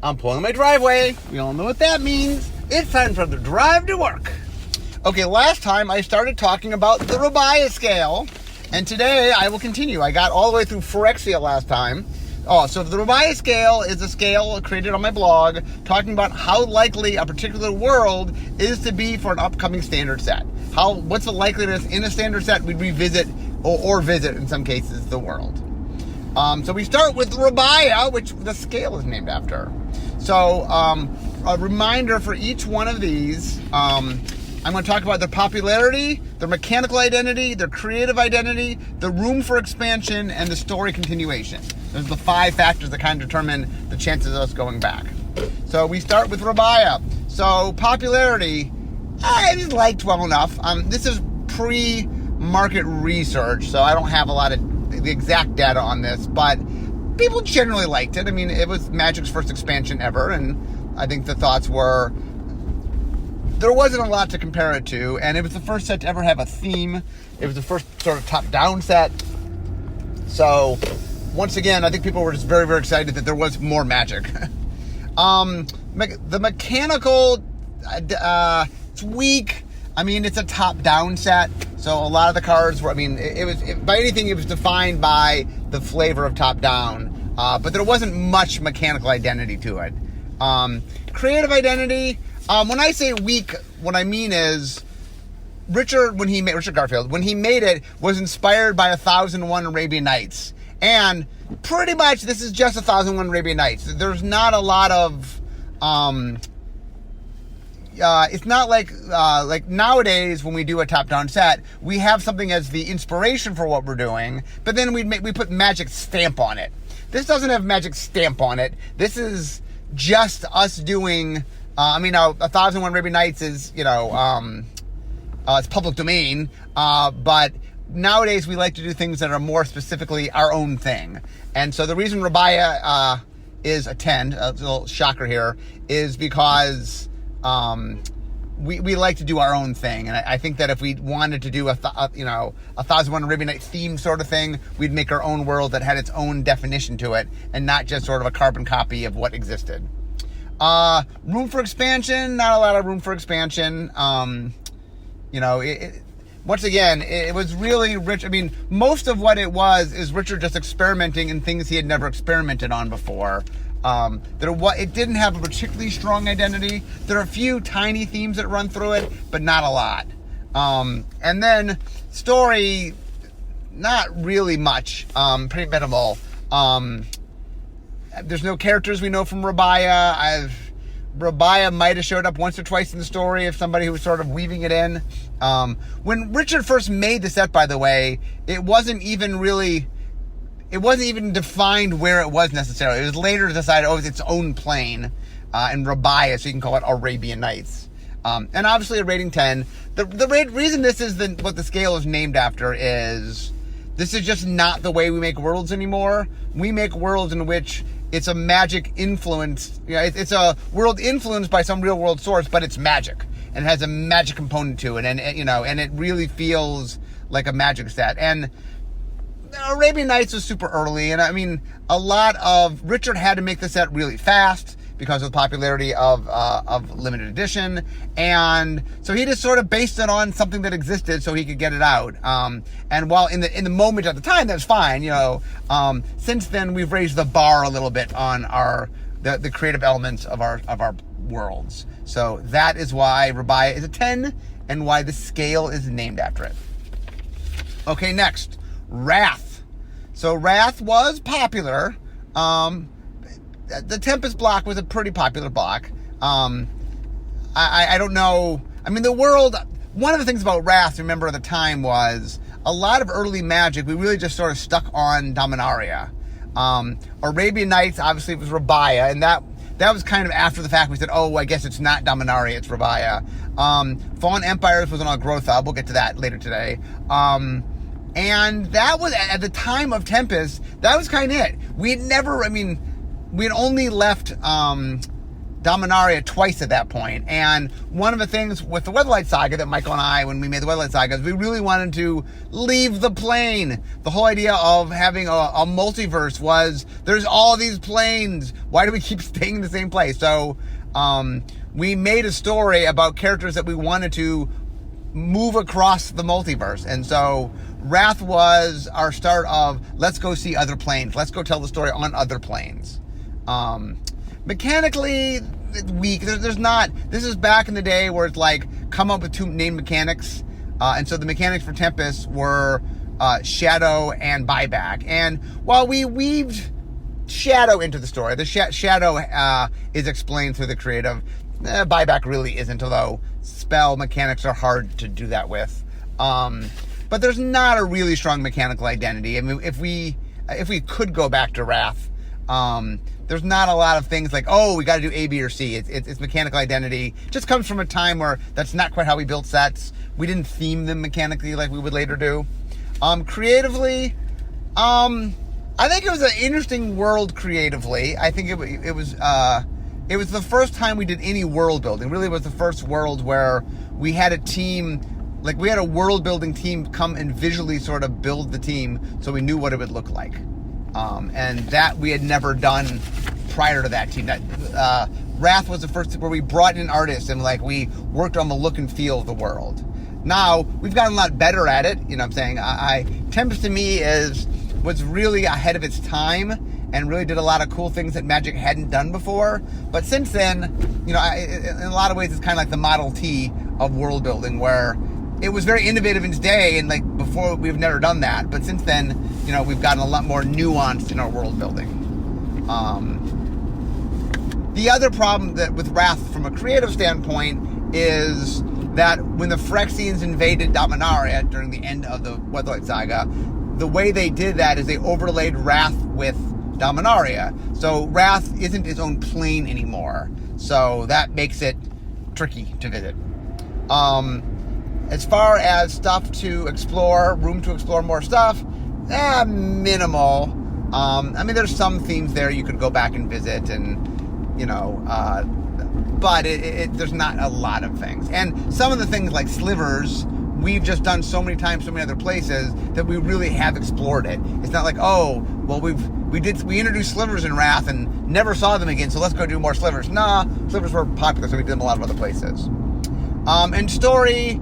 I'm pulling my driveway. We all know what that means. It's time for the drive to work. Okay, last time I started talking about the Rabiah Scale, and today I will continue. I got all the way through Phyrexia last time. So the Rabiah Scale is a scale created on my blog talking about how likely a particular world is to be for an upcoming standard set. What's the likeliness in a standard set we'd revisit or visit, in some cases, the world. So we start with Rabiah, which the scale is named after. So a reminder for each one of these, I'm going to talk about their popularity, their mechanical identity, their creative identity, the room for expansion, and the story continuation. Those are the 5 factors that kind of determine the chances of us going back. So we start with Rabiah. So popularity, I just liked well enough. This is pre-market research, so I don't have a lot of the exact data on this, but people generally liked it. I mean, it was Magic's first expansion ever, and I think the thoughts were there wasn't a lot to compare it to, and it was the first set to ever have a theme. It was the first sort of top-down set. So, once again, I think people were just very, very excited that there was more Magic. The mechanical, it's weak. I mean, it's a top-down set, so a lot of the cards were, by anything, it was defined by the flavor of top-down, but there wasn't much mechanical identity to it. Creative identity, when I say weak, what I mean is Richard Garfield, when he made it, was inspired by 1001 Arabian Nights. And pretty much this is just 1001 Arabian Nights. There's not a lot of, it's not like nowadays when we do a top-down set, we have something as the inspiration for what we're doing, but then we put Magic stamp on it. This doesn't have Magic stamp on it. This is just us doing, 1001 Arabian Nights is, it's public domain, but nowadays we like to do things that are more specifically our own thing. And so the reason Rabiah is a 10, a little shocker here, is because we like to do our own thing. And I think that if we wanted to do a 1001 Arabian Night theme sort of thing, we'd make our own world that had its own definition to it and not just sort of a carbon copy of what existed. Room for expansion, not a lot of room for expansion. Once again, it was really rich. I mean, most of what it was is Richard just experimenting in things he had never experimented on before. It didn't have a particularly strong identity. There are a few tiny themes that run through it, but not a lot. And then story, not really much. Pretty minimal. There's no characters we know from Rabiah. Rabiah might have showed up once or twice in the story if somebody who was sort of weaving it in. When Richard first made the set, by the way, it wasn't even defined where it was necessarily. It was later decided, it's its own plane in Rabiah, so you can call it Arabian Nights. And obviously a rating 10. The reason this is what the scale is named after is this is just not the way we make worlds anymore. We make worlds in which it's a Magic influence. It's a world influenced by some real world source, but it's Magic and has a Magic component to it, and it really feels like a Magic set. And Arabian Nights was super early, and Richard had to make the set really fast because of the popularity of limited edition, and so he just sort of based it on something that existed so he could get it out. And while in the moment at the time that's fine, since then we've raised the bar a little bit on the creative elements of our worlds. So that is why Rabiah is a 10 and why the scale is named after it. Okay, next, Wrath. So Wrath was popular. The Tempest block was a pretty popular block. I don't know. The world, one of the things about Wrath, remember at the time, was a lot of early Magic, we really just sort of stuck on Dominaria. Arabian Nights, obviously, it was Rabiah, and that was kind of after the fact. We said, I guess it's not Dominaria, it's Rabiah. Fallen Empires was on Growth-Up. We'll get to that later today. And that was, at the time of Tempest, that was kind of it. We had only left Dominaria twice at that point. And one of the things with the Weatherlight Saga that Michael and I, when we made the Weatherlight Saga, is we really wanted to leave the plane. The whole idea of having a multiverse was, there's all these planes. Why do we keep staying in the same place? So we made a story about characters that we wanted to move across the multiverse. And so Wrath was our start of, let's go see other planes. Let's go tell the story on other planes. Mechanically, it's weak. There's not. This is back in the day where it's like, come up with two named mechanics. And so the mechanics for Tempest were Shadow and Buyback. And while we weaved Shadow into the story, the Shadow is explained through the creative. Buyback really isn't, although spell mechanics are hard to do that with. But there's not a really strong mechanical identity. I mean, if we could go back to Wrath, there's not a lot of things like, oh, we got to do A, B, or C. It's mechanical identity. It just comes from a time where that's not quite how we built sets. We didn't theme them mechanically like we would later do. Creatively, I think it was an interesting world creatively. I think it was the first time we did any world building. It really was the first world where we had a team, like we had a world building team come and visually sort of build the team so we knew what it would look like. And that we had never done prior to that team. Wrath was the first where we brought in artists and like we worked on the look and feel of the world. Now we've gotten a lot better at it. You know what I'm saying? Tempest to me was really ahead of its time and really did a lot of cool things that Magic hadn't done before. But since then, you know, in a lot of ways, it's kind of like the Model T of world building, where it was very innovative in its day, and like before, we've never done that. But since then, you know, we've gotten a lot more nuanced in our world building. The other problem that with Wrath from a creative standpoint is that when the Phyrexians invaded Dominaria during the end of the Weatherlight Saga, the way they did that is they overlaid Wrath with Dominaria. So Wrath isn't its own plane anymore. So that makes it tricky to visit. As far as stuff to explore, room to explore more stuff, minimal. I mean, there's some themes there you could go back and visit, and you know, but there's not a lot of things. And some of the things like slivers, we've just done so many times, so many other places that we really have explored it. It's not like, oh, well, we introduced slivers in Wrath and never saw them again, so let's go do more slivers. Nah, slivers were popular, so we did them a lot of other places. And story,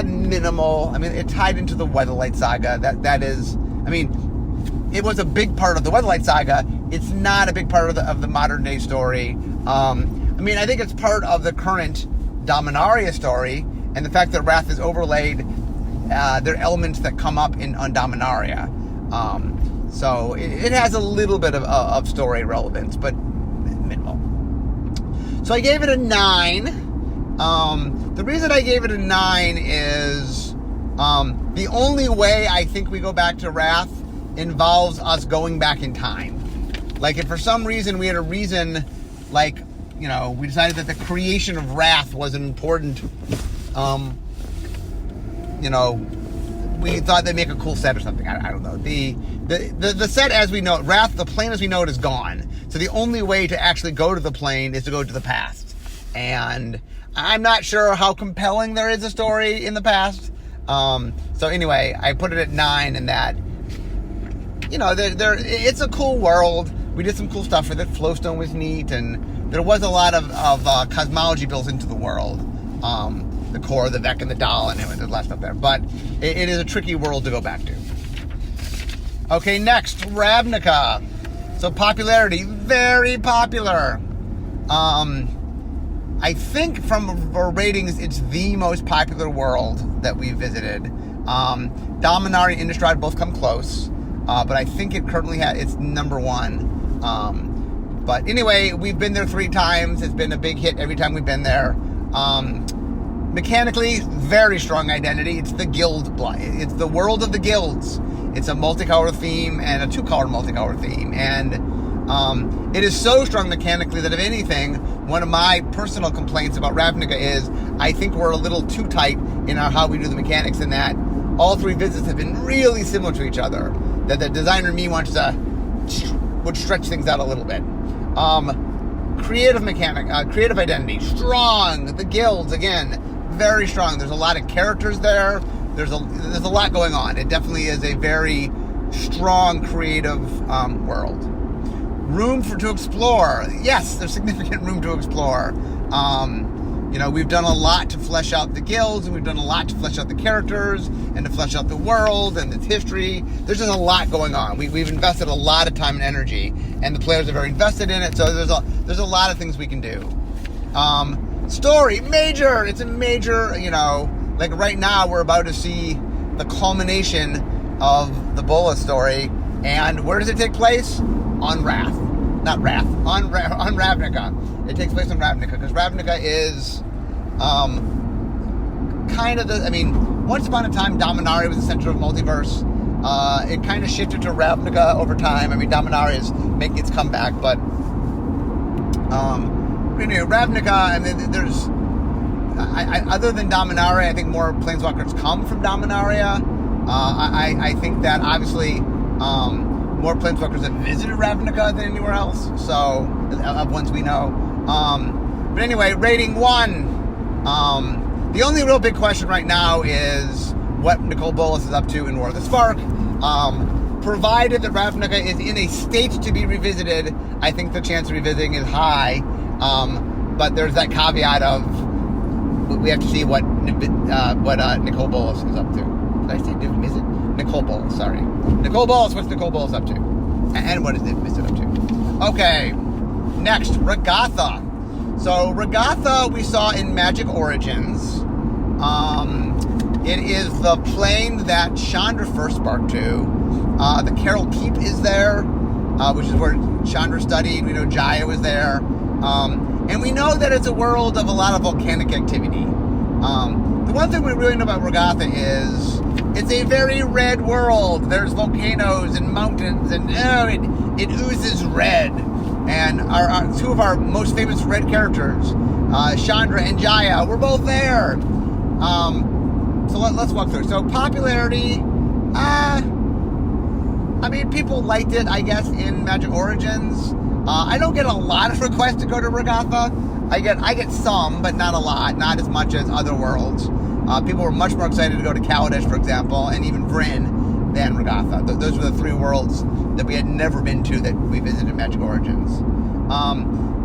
minimal. I mean, it tied into the Weatherlight Saga. That is, I mean, it was a big part of the Weatherlight Saga. It's not a big part of the modern day story. I mean, I think it's part of the current Dominaria story, and the fact that Wrath is overlaid, there are elements that come up on Dominaria. So it has a little bit of story relevance, but minimal. So I gave it a 9. The reason I gave it a 9 is the only way I think we go back to Wrath involves us going back in time. Like, if for some reason we had a reason, like, you know, we decided that the creation of Wrath was an important, you know, we thought they'd make a cool set or something. I don't know. The set as we know it, Wrath, the plane as we know it, is gone. So the only way to actually go to the plane is to go to the past. And I'm not sure how compelling there is a story in the past. So anyway, I put it at 9 in that, you know, it's a cool world. We did some cool stuff with it. Flowstone was neat, and there was a lot of cosmology built into the world. The core, the Vec, and the doll, and there's a lot of stuff there. But it is a tricky world to go back to. Okay, next, Ravnica. So popularity, very popular. I think from our ratings, it's the most popular world that we visited. Dominaria and Innistrad both come close, but I think it currently it's number 1. But anyway, we've been there 3 times. It's been a big hit every time we've been there. Mechanically, very strong identity. It's the guild. It's the world of the guilds. It's a multicolor theme and a 2-color multicolor theme. And it is so strong mechanically that, if anything, one of my personal complaints about Ravnica is I think we're a little too tight in how we do the mechanics, in that all 3 visits have been really similar to each other. That the designer in me would stretch things out a little bit. Creative mechanic, creative identity, strong. The guilds, again, very strong. There's a lot of characters there. There's a lot going on. It definitely is a very strong creative world. Room to explore. Yes, there's significant room to explore. We've done a lot to flesh out the guilds, and we've done a lot to flesh out the characters, and to flesh out the world and its history. There's just a lot going on. We've invested a lot of time and energy, and the players are very invested in it. So there's a lot of things we can do. Story, major. It's a major. Like right now, we're about to see the culmination of the Bolas story, and where does it take place? On Ravnica. It takes place on Ravnica, because Ravnica is kind of once upon a time, Dominaria was the center of multiverse. It kind of shifted to Ravnica over time. Dominaria is making its comeback, but Ravnica, and there's other than Dominaria, I think more planeswalkers come from Dominaria. I think that obviously more planeswalkers have visited Ravnica than anywhere else, so of ones we know. But anyway, rating 1. The only real big question right now is what Nicole Bolas is up to in War of the Spark. Provided that Ravnica is in a state to be revisited, I think the chance of revisiting is high. But there's that caveat of we have to see what Nicole Bolas is up to. Did I say visit? Nicole Bolas, sorry. Nicole Bolas, what's Nicole Bolas up to? And what is Niv Mizzet up to? Okay, next, Regatha. So Regatha we saw in Magic Origins. It is the plane that Chandra first sparked to. The Carol Keep is there, which is where Chandra studied. We know Jaya was there. And we know that it's a world of a lot of volcanic activity. The one thing we really know about Regatha is it's a very red world. There's volcanoes and mountains, and it oozes red. And our two of our most famous red characters, Chandra and Jaya, were both there. So let's walk through. So popularity, people liked it, I guess, in Magic Origins. I don't get a lot of requests to go to Regatha. I get some, but not a lot, not as much as other worlds. People were much more excited to go to Kaladesh, for example, and even Vryn than Regatha. Those were the 3 worlds that we had never been to that we visited in Magic Origins.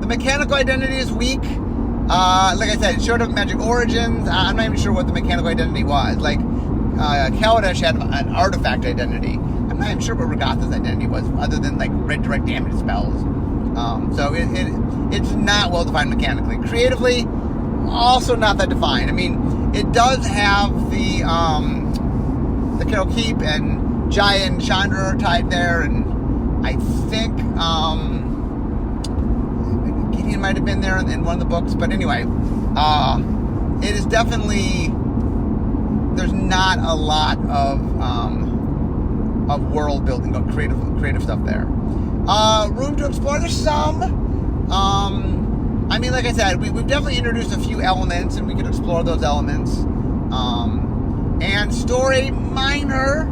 The mechanical identity is weak. Like I said, it showed up in Magic Origins. I'm not even sure what the mechanical identity was. Like, Kaladesh had an artifact identity. I'm not even sure what Regatha's identity was, other than, like, red direct damage spells. So it's not well defined mechanically. Creatively, also not that defined. It does have the Carol Keep, and Jaya and Chandra are tied there, and I think Gideon might have been there in one of the books, but anyway, it is definitely, there's not a lot of world building, of creative stuff there. Room to explore, there's some. Like I said, we've definitely introduced a few elements, and we can explore those elements. And story, minor.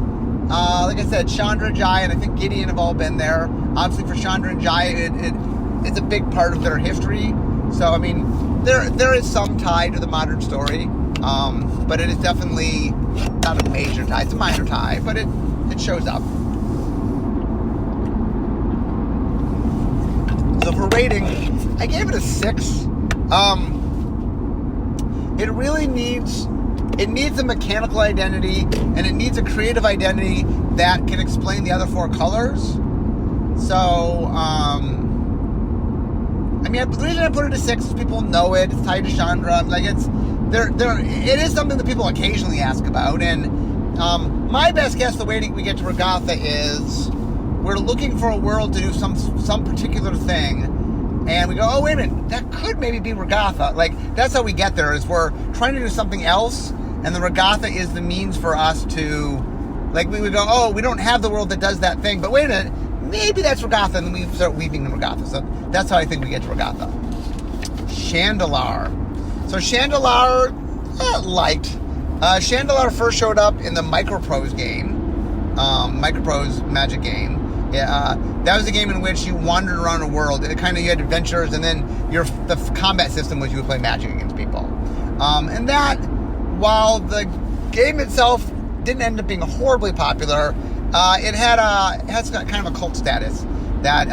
Like I said, Chandra, Jaya, and I think Gideon have all been there. Obviously, for Chandra and Jaya, it's a big part of their history. So, there is some tie to the modern story. But it is definitely not a major tie. It's a minor tie, but it shows up. So for rating, I gave it a 6. It really needs a mechanical identity, and it needs a creative identity that can explain the other 4 colors. So, the reason I put it at 6 is people know it. It's tied to Chandra. It is something that people occasionally ask about, and my best guess the way we get to Regatha is we're looking for a world to do some particular thing, and we go, oh, wait a minute, that could maybe be Regatha. Like, that's how we get there, is we're trying to do something else, and the Regatha is the means for us to, like, we would go, oh, we don't have the world that does that thing, but wait a minute, maybe that's Regatha, and then we start weaving in Regatha. So that's how I think we get to Regatha. Chandalar. So Chandalar, liked. Chandalar first showed up in the Microprose game, Microprose Magic game. That was a game in which you wandered around a world. You had adventures, and then the combat system was you would play magic against people. And that, while the game itself didn't end up being horribly popular, it has got kind of a cult status. That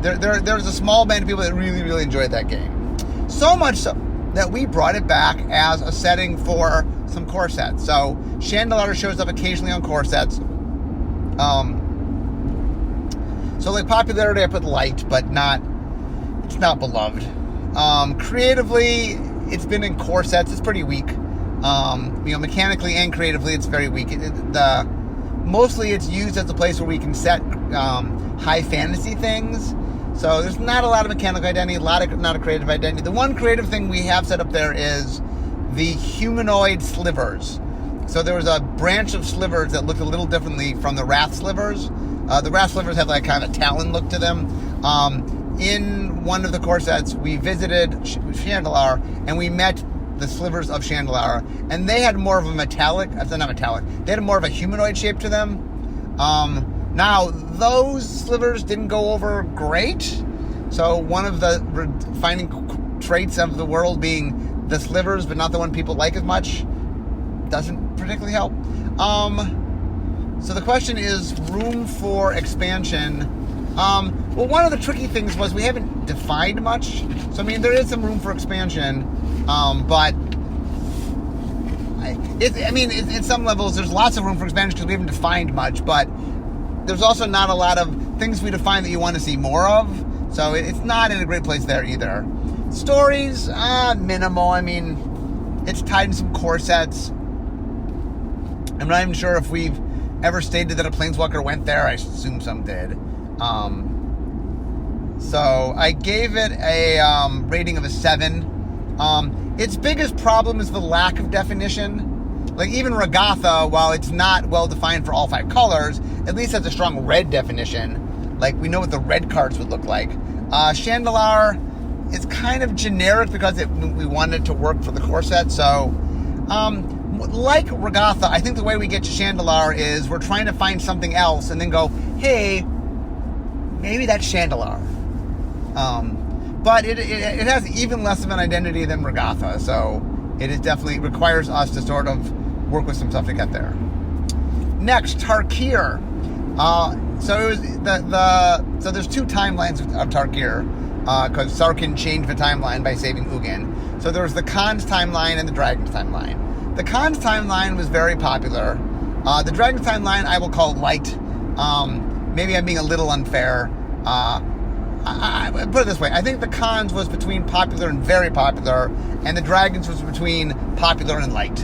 there's a small band of people that really, really enjoyed that game. So much so that we brought it back as a setting for some core sets. So Chandelure shows up occasionally on core sets. So like popularity, I put light, but it's not beloved. Creatively, it's been in core sets. It's pretty weak. Mechanically and creatively, it's very weak. Mostly it's used as a place where we can set high fantasy things. So there's not a lot of mechanical identity, not a creative identity. The one creative thing we have set up there is the humanoid slivers. So there was a branch of slivers that looked a little differently from the wrath slivers. The wrath slivers have like kind of a talon look to them. In one of the core sets, we visited Chandelure and we met the slivers of Chandelure, and they had more of a they had more of a humanoid shape to them. Now, those slivers didn't go over great. So one of the defining traits of the world being the slivers, but not the one people like as much, doesn't particularly help. So the question is room for expansion. Well, one of the tricky things was we haven't defined much. So, there is some room for expansion, but in some levels, there's lots of room for expansion because we haven't defined much, but there's also not a lot of things we define that you want to see more of. So it's not in a great place there either. Stories, minimal. It's tied in some core sets. I'm not even sure if we've ever stated that a Planeswalker went there. I assume some did. So I gave it a rating of a 7. Its biggest problem is the lack of definition. Like even Ragatha, while it's not well defined for all 5 colors, at least has a strong red definition. Like we know what the red cards would look like. Chandelure, it's kind of generic because we wanted it to work for the core set. So, like Ragatha, I think the way we get to Chandelure is we're trying to find something else and then go, hey, maybe that's Chandelure. But it has even less of an identity than Ragatha, so it definitely requires us to sort of work with some stuff to get there. Next, Tarkir. So it was so there's 2 timelines of Tarkir, because Sarkhan changed the timeline by saving Ugin. So there was the Khan's timeline and the Dragon's timeline. The Khan's timeline was very popular. The Dragon's timeline I will call light. Maybe I'm being a little unfair. I put it this way. I think the Khan's was between popular and very popular, and the Dragon's was between popular and light.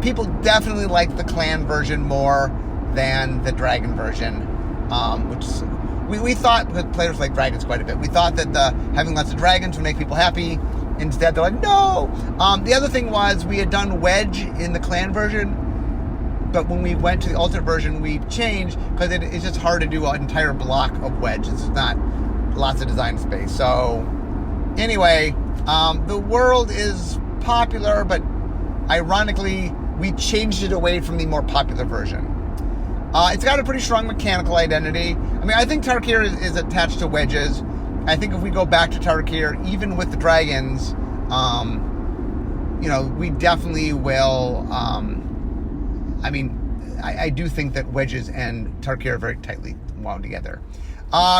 People definitely liked the clan version more than the Dragon version, which we thought that players like Dragons quite a bit. We thought that having lots of dragons would make people happy. Instead, they're like, no! The other thing was we had done Wedge in the clan version, but when we went to the alternate version, we changed because it's just hard to do an entire block of Wedge. It's not lots of design space. So, anyway, the world is popular, but ironically, we changed it away from the more popular version. It's got a pretty strong mechanical identity. I think Tarkir is attached to wedges. I think if we go back to Tarkir, even with the dragons, we definitely will. I do think that wedges and Tarkir are very tightly wound together.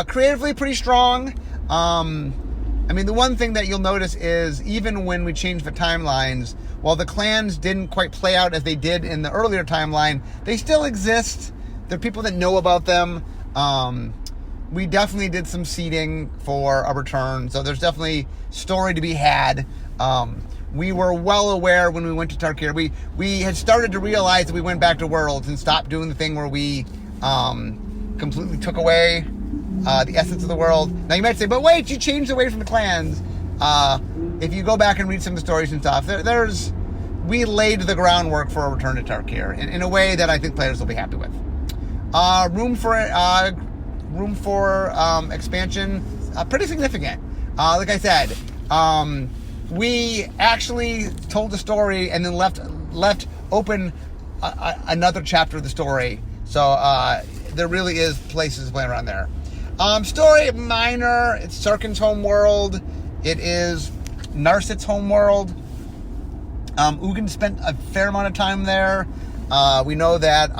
Creatively, pretty strong. The one thing that you'll notice is even when we change the timelines, while the clans didn't quite play out as they did in the earlier timeline, they still exist. There are people that know about them. We definitely did some seeding for a return, so there's definitely story to be had. We were well aware when we went to Tarkir. We had started to realize that we went back to Worlds and stopped doing the thing where we completely took away the essence of the world. Now you might say, but wait, you changed away from the clans. If you go back and read some of the stories and stuff, we laid the groundwork for a return to Tarkir in a way that I think players will be happy with. Room for expansion, pretty significant. Like I said, we actually told the story and then left open another chapter of the story. So there really is places to play around there. Story, minor. It's Sirkin's home world. It is Narsit's home world. Ugin spent a fair amount of time there. We know that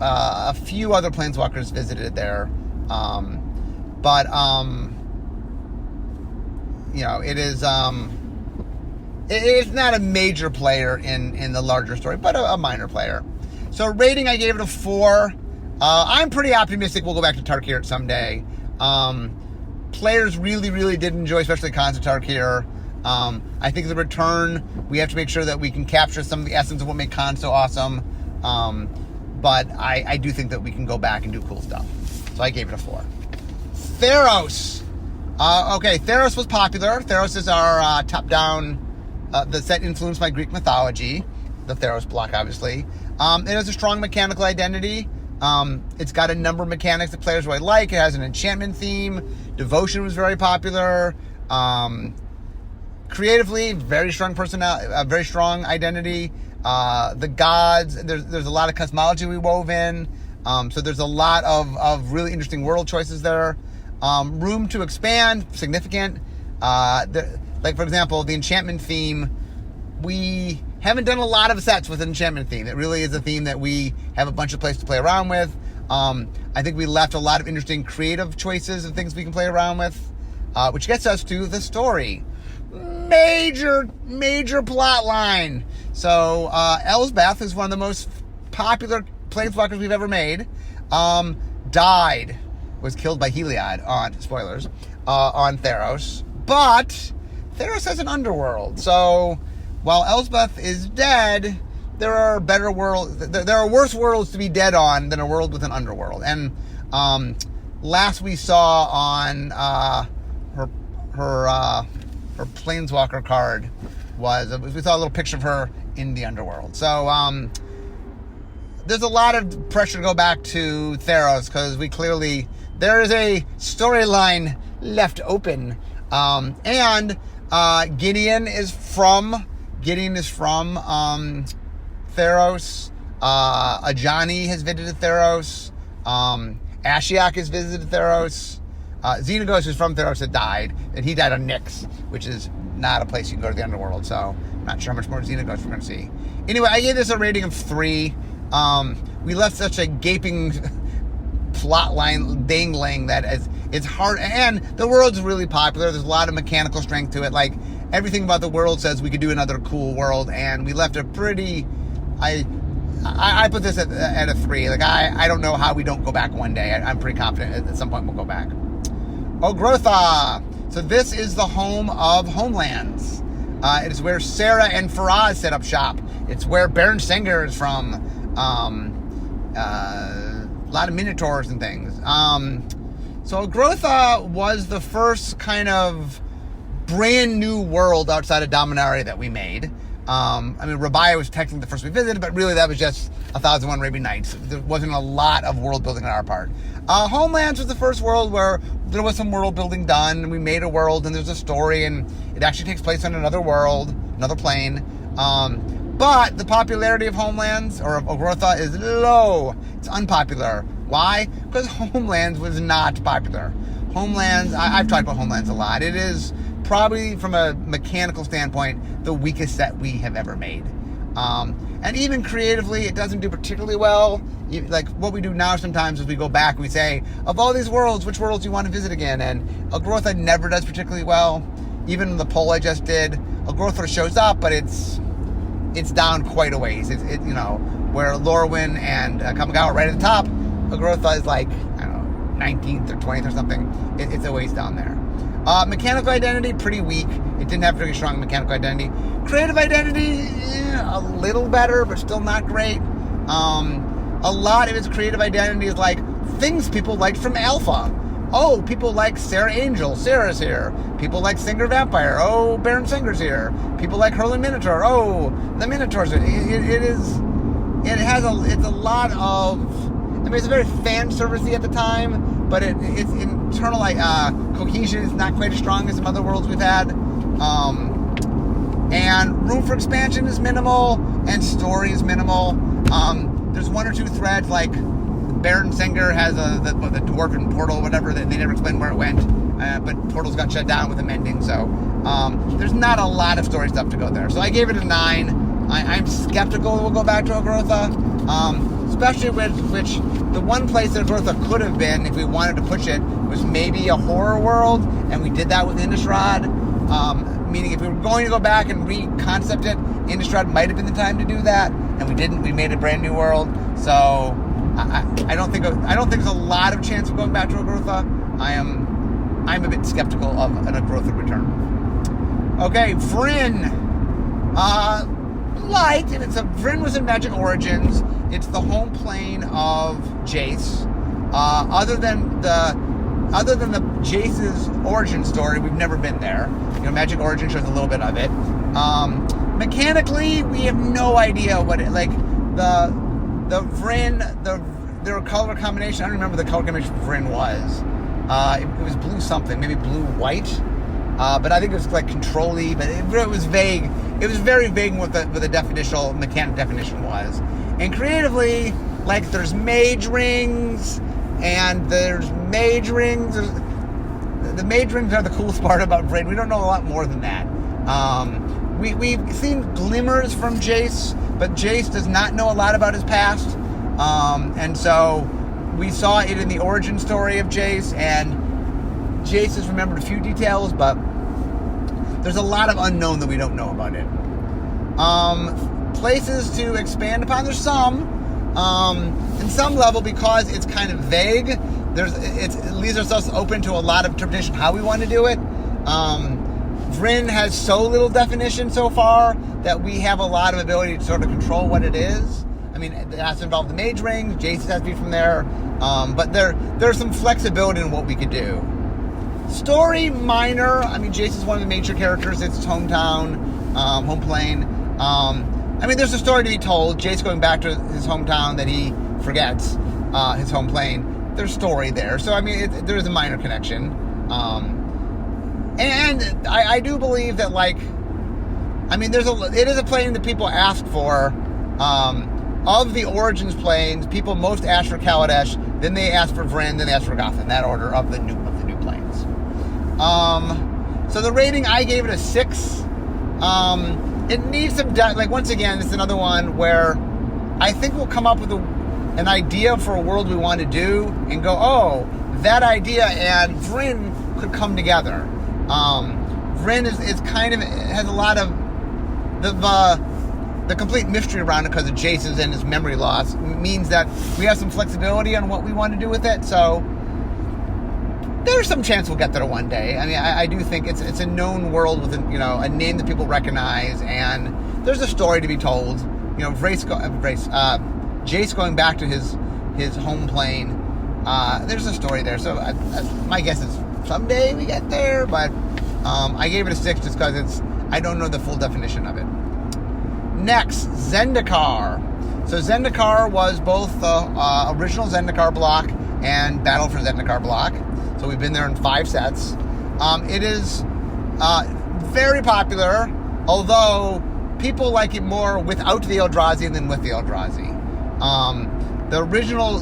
a few other planeswalkers visited there. But it is it's not a major player in the larger story, but a minor player. So rating, I gave it a 4. I'm pretty optimistic we'll go back to Tarkir someday. Players really, really did enjoy, especially Khans of Tarkir. I think the return, we have to make sure that we can capture some of the essence of what made Khans so awesome. But I do think that we can go back and do cool stuff. So I gave it a 4. Theros. Theros was popular. Theros is our top-down, the set influenced by Greek mythology. The Theros block, obviously. It has a strong mechanical identity. It's got a number of mechanics that players really like. It has an enchantment theme. Devotion was very popular. Creatively, very strong very strong identity. The gods, there's a lot of cosmology we wove in. So there's a lot of really interesting world choices there. Room to expand, significant. Like, for example, the enchantment theme, we haven't done a lot of sets with an enchantment theme. It really is a theme that we have a bunch of places to play around with. I think we left a lot of interesting creative choices and things we can play around with, which gets us to the story. Major plot line. So, Elsbeth is one of the most popular planeswalkers we've ever made. Was killed by Heliod on Theros. But Theros has an underworld. So, while Elsbeth is dead, there are better worlds. There are worse worlds to be dead on than a world with an underworld. And last we saw on her Planeswalker card we saw a little picture of her in the underworld. So there's a lot of pressure to go back to Theros because there is a storyline left open. And Gideon is from Theros. Ajani has visited Theros. Ashiok has visited Theros. Xenagos is from Theros that died, and he died on Nyx, which is not a place you can go to the underworld, so I'm not sure how much more Xenagos we're going to see. Anyway, I gave this a rating of 3. We left such a gaping plot line dangling that it's hard, and the world's really popular. There's a lot of mechanical strength to it. Like, everything about the world says we could do another cool world, and we left a pretty... I put this at a 3. Like, I don't know how we don't go back one day. I'm pretty confident at some point we'll go back. Ogrotha. So this is the home of Homelands. It is where Sarah and Faraz set up shop. It's where Baron Singer is from. A lot of minotaurs and things. So Ogrotha was the first kind of brand new world outside of Dominaria that we made. Rabiah was technically the first we visited, but really that was just 1001 Arabian Nights. There wasn't a lot of world building on our part. Homelands was the first world where there was some world building done, and we made a world, and there's a story, and it actually takes place on another world, another plane. But the popularity of Homelands, or of Ogrotha, is low. It's unpopular. Why? Because Homelands was not popular. Homelands, I've talked about Homelands a lot. It is probably, from a mechanical standpoint, the weakest set we have ever made. And even creatively, it doesn't do particularly well. Like, what we do now sometimes is we go back and we say, of all these worlds, which worlds do you want to visit again? And Ogrotha never does particularly well. Even the poll I just did, Ogrotha shows up, but it's down quite a ways. Where Lorwyn and Kamigawa are right at the top, Ogrotha is like, I don't know, 19th or 20th or something. It's a ways down there. Mechanical identity, pretty weak. It didn't have very strong mechanical identity. Creative identity, a little better, but still not great. A lot of its creative identity is like things people liked from Alpha. Oh, people like Sarah Angel. Sarah's here. People like Singer Vampire. Oh, Baron Singer's here. People like Hurling Minotaur. Oh, the Minotaur's here. It's a lot of... it's very fan servicey at the time, but its internal cohesion is not quite as strong as some other worlds we've had. And room for expansion is minimal, and story is minimal. There's one or two threads, like Baron Singer has the dwarven portal, whatever, that they never explained where it went, but portals got shut down with them ending, so there's not a lot of story stuff to go there. So I gave it a 9. I'm skeptical we'll go back to Agrotha, especially with which the one place that Agrotha could have been, if we wanted to push it, was maybe a horror world, and we did that with Innistrad. Meaning if we were going to go back and reconcept it, Innistrad might have been the time to do that, and we didn't. We made a brand new world, so I don't think there's a lot of chance of going back to Agrotha. I'm a bit skeptical of an Agrotha return. Okay, Vryn. Light, and Vryn was in Magic Origins. It's the home plane of Jace. Other than the Jace's origin story, we've never been there. Magic Origin shows a little bit of it. Mechanically, we have no idea what it like. The Vryn, their color combination. I don't remember the color combination Vryn was. It was blue something, maybe blue white. But I think it was like control-y, but it was vague. It was very vague what the mechanic definition was. And creatively, like there's mage rings, and there's mage rings. The mage rings are the coolest part about Vryn. We don't know a lot more than that. We've seen glimmers from Jace, but Jace does not know a lot about his past. And so we saw it in the origin story of Jace, and Jace has remembered a few details, but there's a lot of unknown that we don't know about it. Places to expand upon, there's some. In some level, because it's kind of vague, it leaves ourselves open to a lot of interpretation how we want to do it. Vryn has so little definition so far that we have a lot of ability to sort of control what it is. I mean, it has to involve the mage rings, Jace has to be from there, but there's some flexibility in what we could do. Story, minor. I mean, Jace is one of the major characters. It's his hometown, home plane. I mean, there's a story to be told. Jace going back to his hometown that he forgets, his home plane. There's story there. So, I mean, there is a minor connection. And I do believe that, like, I mean, it is a plane that people ask for. Of the Origins planes, people most ask for Kaladesh, then they ask for Vryn, then they ask for Goth, in that order of the new planes. So the rating, I gave it a 6. It needs some like, once again, it's another one where I think we'll come up with an idea for a world we want to do and go, oh, that idea and Vryn could come together. Vryn is kind of, it has a lot of the complete mystery around it because of Jace's and his memory loss means that we have some flexibility on what we want to do with it. So there's some chance we'll get there one day. I mean, I do think it's a known world with a name that people recognize, and there's a story to be told. Jace going back to his home plane. There's a story there. So my guess is someday we get there, but I gave it a 6 just because I don't know the full definition of it. Next, Zendikar. So Zendikar was both the original Zendikar block and Battle for Zendikar block. So we've been there in 5 sets. It is very popular, although people like it more without the Eldrazi than with the Eldrazi. The original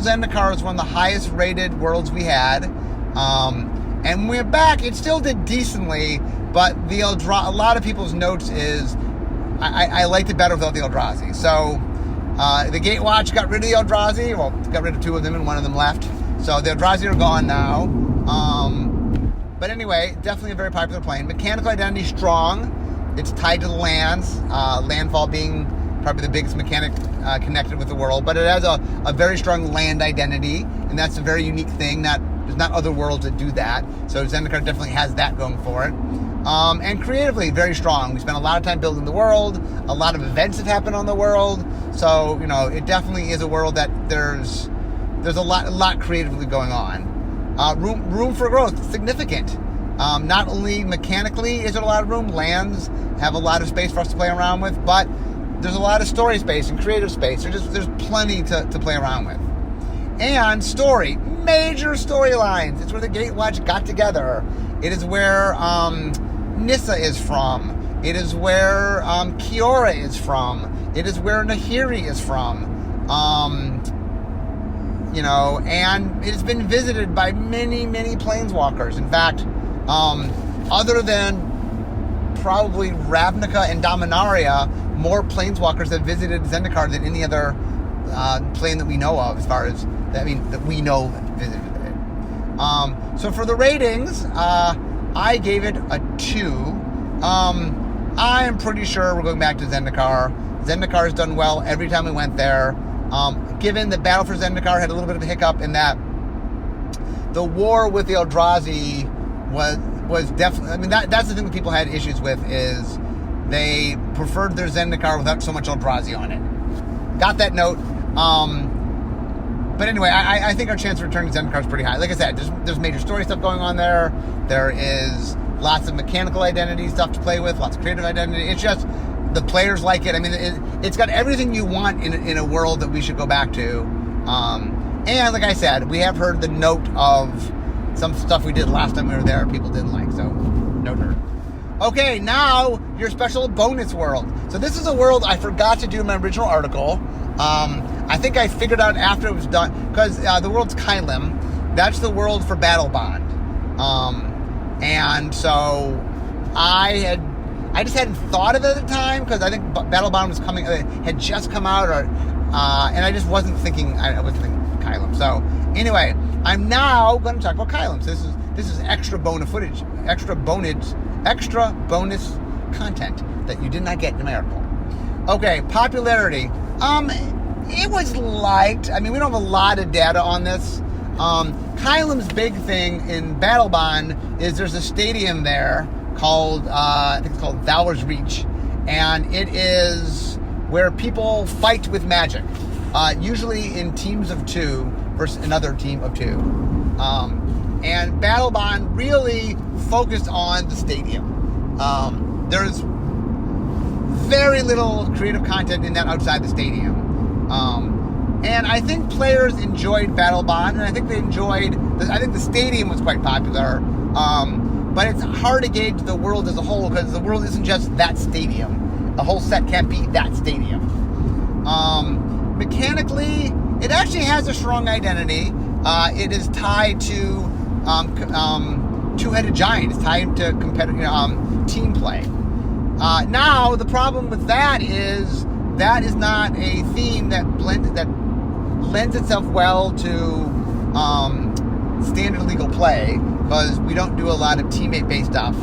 Zendikar is one of the highest rated worlds we had. And when we went back, it still did decently, but a lot of people's notes is I liked it better without the Eldrazi. So the Gatewatch got rid of the Eldrazi. Well, got rid of 2 of them and 1 of them left. So the Eldrazi are gone now. But anyway, definitely a very popular plane. Mechanical identity strong. It's tied to the lands. Landfall being probably the biggest mechanic connected with the world. But it has a very strong land identity. And that's a very unique thing. There's not other worlds that do that. So Zendikar definitely has that going for it. And creatively, very strong. We spent a lot of time building the world. A lot of events have happened on the world. So, it definitely is a world that there's a lot creatively going on. Room for growth, significant. Not only mechanically is there a lot of room, lands have a lot of space for us to play around with, but there's a lot of story space and creative space. There's plenty to play around with. And story, major storylines. It's where the Gatewatch got together. It is where Nissa is from. It is where Kiora is from. It is where Nahiri is from. And it's been visited by many, many planeswalkers. In fact, other than probably Ravnica and Dominaria, more planeswalkers have visited Zendikar than any other plane that we know of, as far as, that we know visited it. So for the ratings, I gave it a 2. I am pretty sure we're going back to Zendikar. Zendikar has done well every time we went there. Given that Battle for Zendikar had a little bit of a hiccup in that the war with the Eldrazi was definitely, that's the thing that people had issues with, is they preferred their Zendikar without so much Eldrazi on it. Got that note. But anyway, I think our chance of returning to Zendikar is pretty high. Like I said, there's major story stuff going on there. There is lots of mechanical identity stuff to play with, lots of creative identity. It's just, the players like it. It's got everything you want in a world that we should go back to. And like I said, we have heard the note of some stuff we did last time we were there people didn't like, so no dirt. Okay, now your special bonus world. So this is a world I forgot to do in my original article. I think I figured out after it was done, because the world's Kylim. That's the world for Battle Bond. And so I just hadn't thought of it at the time, because I think Battle Bond was had just come out, and I just wasn't thinking, I wasn't thinking Kylim. So anyway, I'm now going to talk about Kylim. So this is extra bonus content that you did not get in my article. Okay, popularity. It was liked. we don't have a lot of data on this. Kylim's big thing in Battle Bond is there's a stadium there called, I think it's called Valor's Reach, and it is where people fight with magic, usually in teams of 2 versus another team of 2. And Battle Bond really focused on the stadium. There's very little creative content in that outside the stadium. And I think players enjoyed Battle Bond, and I think I think the stadium was quite popular. But it's hard to gauge the world as a whole, because the world isn't just that stadium. The whole set can't be that stadium. Mechanically, it actually has a strong identity. It is tied to two-headed giant. It's tied to competitive team play. Now, the problem with that is not a theme that lends itself well to standard legal play, because we don't do a lot of teammate-based stuff.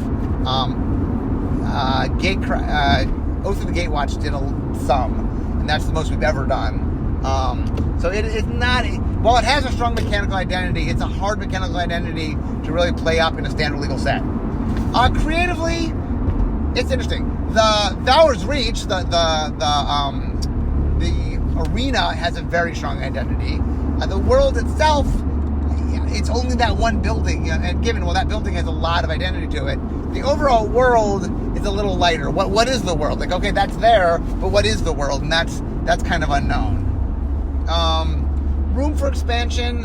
Oath of the Gatewatch did some, and that's the most we've ever done. So it's not, while it has a strong mechanical identity, it's a hard mechanical identity to really play up in a standard legal set. Creatively, it's interesting. The Valor's Reach, the arena has a very strong identity. The world itself, it's only that one building, and given, that building has a lot of identity to it. The overall world is a little lighter. What is the world? Like, okay, that's there, but what is the world? And that's kind of unknown. Room for expansion,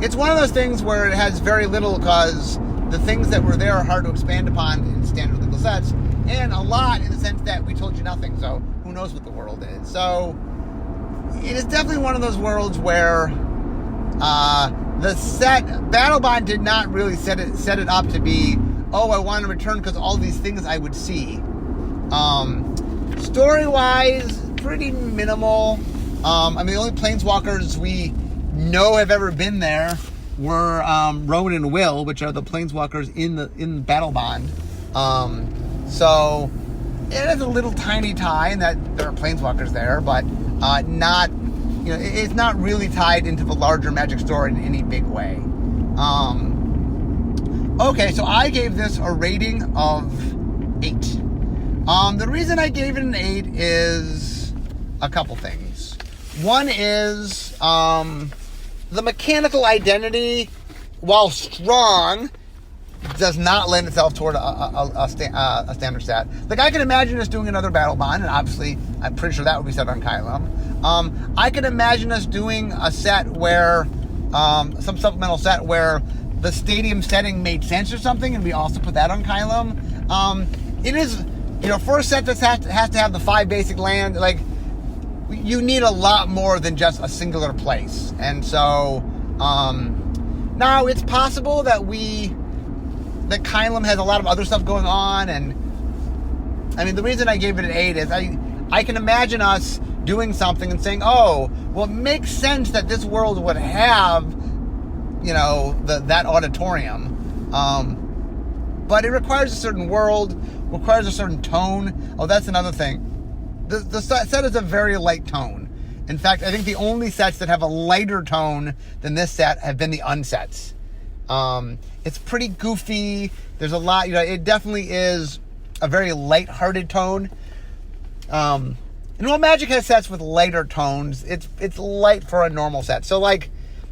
it's one of those things where it has very little, because the things that were there are hard to expand upon in standard legal sets, and a lot in the sense that we told you nothing, so who knows what the world is. So it is definitely one of those worlds where the set, Battle Bond did not really set it up to be, I want to return because all these things I would see. Story-wise, pretty minimal. The only planeswalkers we know have ever been there were Rowan and Will, which are the planeswalkers in Battle Bond. So it is a little tiny tie in that there are planeswalkers there, but not, it's not really tied into the larger Magic story in any big way. Okay, so I gave this a rating of 8. The reason I gave it an 8 is a couple things. One is the mechanical identity, while strong, does not lend itself toward a standard set. Like, I can imagine us doing another Battle Bond, and obviously, I'm pretty sure that would be set on Kylim. I can imagine us doing a set where, some supplemental set where the stadium setting made sense or something, and we also put that on Kylim. It is, for a set that has to have the 5 basic land, like you need a lot more than just a singular place. And so now it's possible that Kylum has a lot of other stuff going on, and I mean, the reason I gave it an 8 is I can imagine us doing something and saying, oh, well, it makes sense that this world would have, you know, that auditorium. But it requires a certain world, requires a certain tone. Oh, that's another thing. The set is a very light tone. In fact, I think the only sets that have a lighter tone than this set have been the unsets. It's pretty goofy. There's a lot, you know, it definitely is a very light-hearted tone. And while Magic has sets with lighter tones, it's light for a normal set. So, like,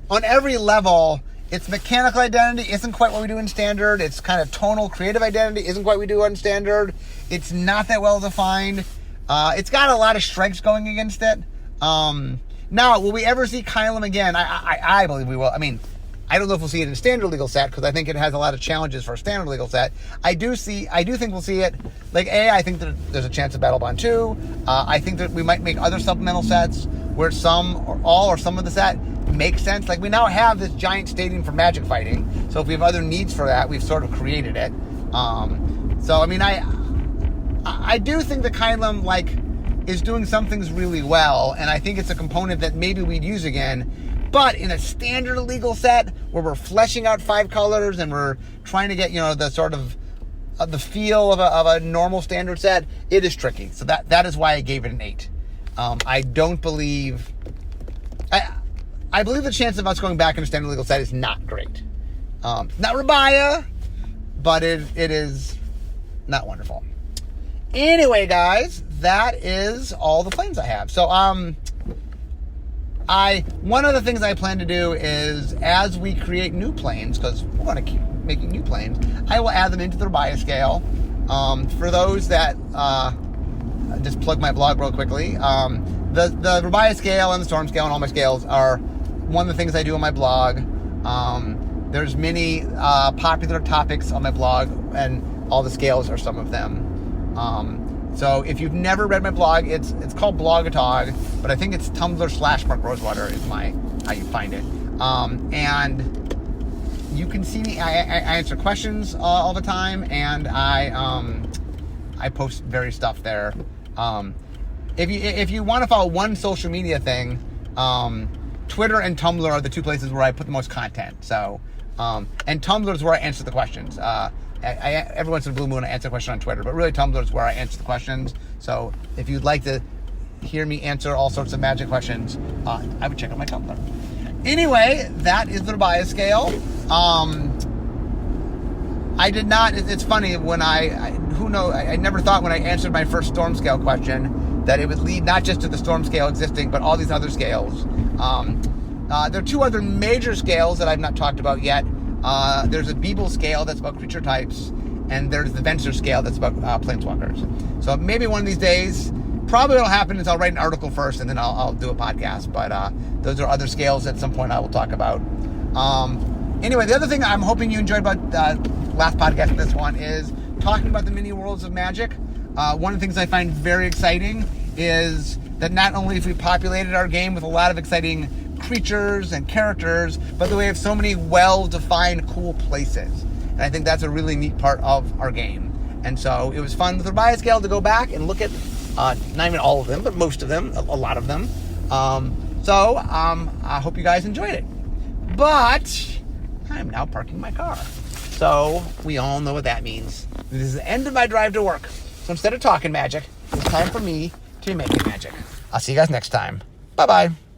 on every level, its mechanical identity isn't quite what we do in Standard. Its kind of tonal creative identity isn't quite what we do in Standard. It's not that well defined. It's got a lot of strengths going against it. Now, will we ever see Kylum again? I believe we will. I mean, I don't know if we'll see it in a Standard legal set, because I think it has a lot of challenges for a Standard legal set. I do think we'll see it. Like, I think that there's a chance of Battlebond 2. I think that we might make other supplemental sets where some or all or some of the set makes sense. Like, we now have this giant stadium for Magic fighting, so if we have other needs for that, we've sort of created it. So I mean, I do think the Kylum, like, is doing some things really well, and I think it's a component that maybe we'd use again. But in a Standard legal set where we're fleshing out 5 colors and we're trying to get, you know, the sort of the feel of a normal Standard set, it is tricky. So that is why I gave it an 8. I don't believe... I believe the chance of us going back in a Standard legal set is not great. Not Rabiah, but it is not wonderful. Anyway, guys, that is all the planes I have. So, one of the things I plan to do is, as we create new planes, because we're going to keep making new planes, I will add them into the Rabiah Scale. For those that, just plug my blog real quickly, the Rabiah Scale and the Storm Scale and all my scales are one of the things I do on my blog. There's many popular topics on my blog, and all the scales are some of them. So if you've never read my blog, it's called Blogatog, but I think it's Tumblr/Mark Rosewater is how you find it. And you can see me. I answer questions all the time, and I post various stuff there. If you want to follow one social media thing, Twitter and Tumblr are the 2 places where I put the most content. So, and Tumblr is where I answer the questions. Every once in a blue moon I answer a question on Twitter, but really Tumblr is where I answer the questions. So if you'd like to hear me answer all sorts of Magic questions, I would check out my Tumblr. Anyway, that is the Rabiah Scale. I did not, it's funny, when I never thought when I answered my first Storm Scale question that it would lead not just to the Storm Scale existing, but all these other scales. There are 2 other major scales that I've not talked about yet. There's a Beeble scale that's about creature types, and there's the Venser scale that's about planeswalkers. So maybe one of these days, probably what'll happen is I'll write an article first, and then I'll do a podcast. But those are other scales at some point I will talk about. Anyway, the other thing I'm hoping you enjoyed about last podcast, this one, is talking about the mini worlds of Magic. One of the things I find very exciting is that not only have we populated our game with a lot of exciting creatures and characters, but that we have so many well-defined, cool places. And I think that's a really neat part of our game. And so it was fun with the Rabiah Scale to go back and look at, not even all of them, but most of them, a lot of them. I hope you guys enjoyed it. But I'm now parking my car. So we all know what that means. This is the end of my drive to work. So instead of talking magic, it's time for me to be making magic. I'll see you guys next time. Bye-bye.